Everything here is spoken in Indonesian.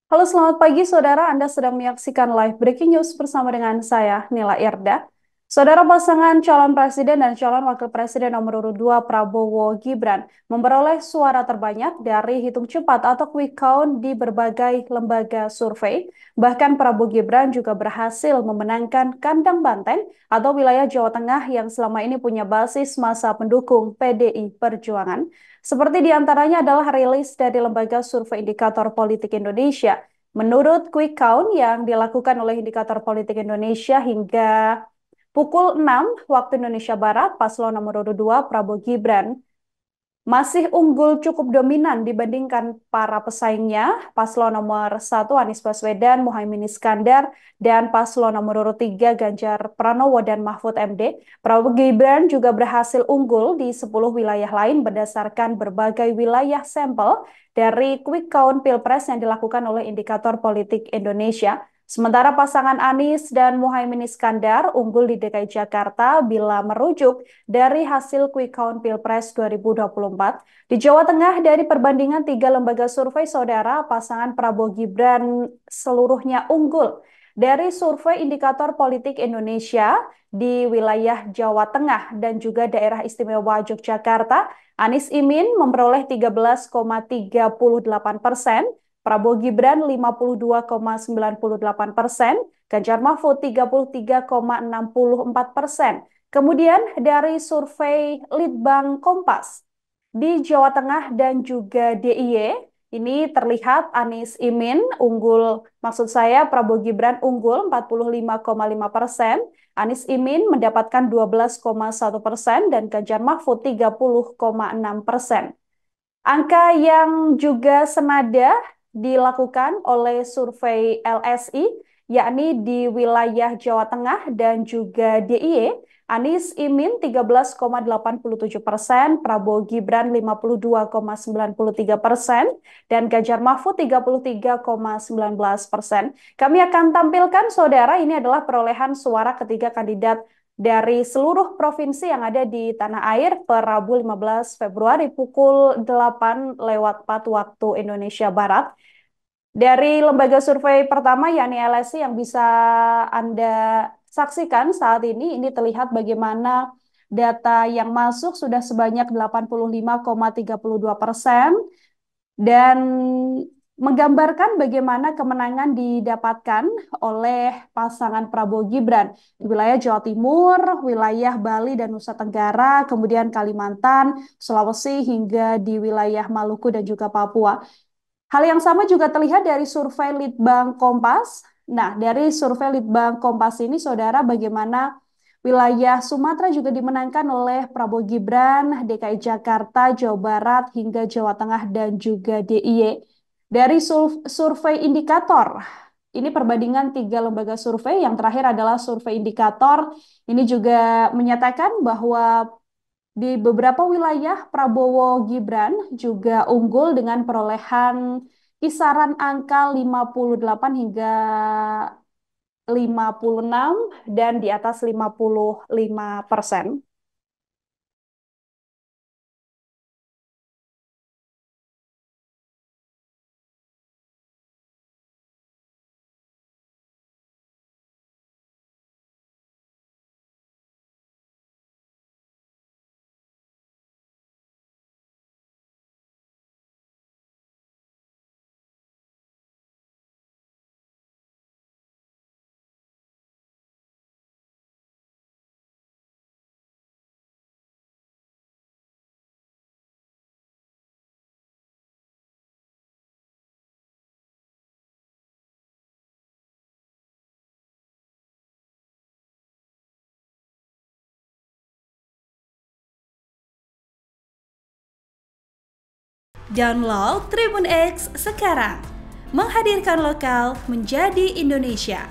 Halo, selamat pagi saudara. Anda sedang menyaksikan live breaking news bersama dengan saya, Nila Irda. Saudara, pasangan calon presiden dan calon wakil presiden nomor urut 2 Prabowo Gibran memperoleh suara terbanyak dari hitung cepat atau quick count di berbagai lembaga survei. Bahkan Prabowo Gibran juga berhasil memenangkan kandang banteng atau wilayah Jawa Tengah yang selama ini punya basis massa pendukung PDI Perjuangan. Seperti diantaranya adalah rilis dari Lembaga Survei Indikator Politik Indonesia. Menurut quick count yang dilakukan oleh Indikator Politik Indonesia hingga pukul 6 waktu Indonesia Barat, paslon nomor urut 2 Prabowo Gibran masih unggul cukup dominan dibandingkan para pesaingnya, paslon nomor 1 Anies Baswedan, Muhaimin Iskandar, dan paslon nomor urut 3 Ganjar Pranowo dan Mahfud MD. Prabowo Gibran juga berhasil unggul di 10 wilayah lain berdasarkan berbagai wilayah sampel dari quick count Pilpres yang dilakukan oleh Indikator Politik Indonesia. Sementara pasangan Anies dan Muhaimin Iskandar unggul di DKI Jakarta bila merujuk dari hasil quick count Pilpres 2024. Di Jawa Tengah, dari perbandingan 3 lembaga survei, saudara, pasangan Prabowo Gibran seluruhnya unggul. Dari survei Indikator Politik Indonesia di wilayah Jawa Tengah dan juga daerah istimewa Yogyakarta, Anies Imin memperoleh 13,38%, Prabowo Gibran 52,98%, Ganjar Mahfud 33,64%. Kemudian dari survei Litbang Kompas di Jawa Tengah dan juga DIY, ini terlihat Anies Imin unggul, maksud saya Prabowo Gibran unggul 45,5%, Anies Imin mendapatkan 12,1% dan Ganjar Mahfud 30,6%. Angka yang juga senada dilakukan oleh survei LSI, yakni di wilayah Jawa Tengah dan juga DIY, Anies Imin 13,87%, Prabowo Gibran 52,93%, dan Ganjar Mahfud 33,19%. Kami akan tampilkan, saudara, ini adalah perolehan suara ketiga kandidat dari seluruh provinsi yang ada di tanah air per Rabu 15 Februari pukul 8:04 waktu Indonesia Barat. Dari lembaga survei pertama yakni LSI yang bisa Anda saksikan saat ini terlihat bagaimana data yang masuk sudah sebanyak 85,32% dan menggambarkan bagaimana kemenangan didapatkan oleh pasangan Prabowo Gibran di wilayah Jawa Timur, wilayah Bali dan Nusa Tenggara, kemudian Kalimantan, Sulawesi hingga di wilayah Maluku dan juga Papua. Hal yang sama juga terlihat dari survei Litbang Kompas. Nah, dari survei Litbang Kompas ini, saudara, bagaimana wilayah Sumatera juga dimenangkan oleh Prabowo Gibran, DKI Jakarta, Jawa Barat, hingga Jawa Tengah dan juga DIY. Dari survei indikator, ini perbandingan 3 lembaga survei, yang terakhir adalah survei indikator, ini juga menyatakan bahwa di beberapa wilayah Prabowo Gibran juga unggul dengan perolehan kisaran angka 58 hingga 56 dan di atas 55%. Download Tribun X sekarang, menghadirkan lokal menjadi Indonesia.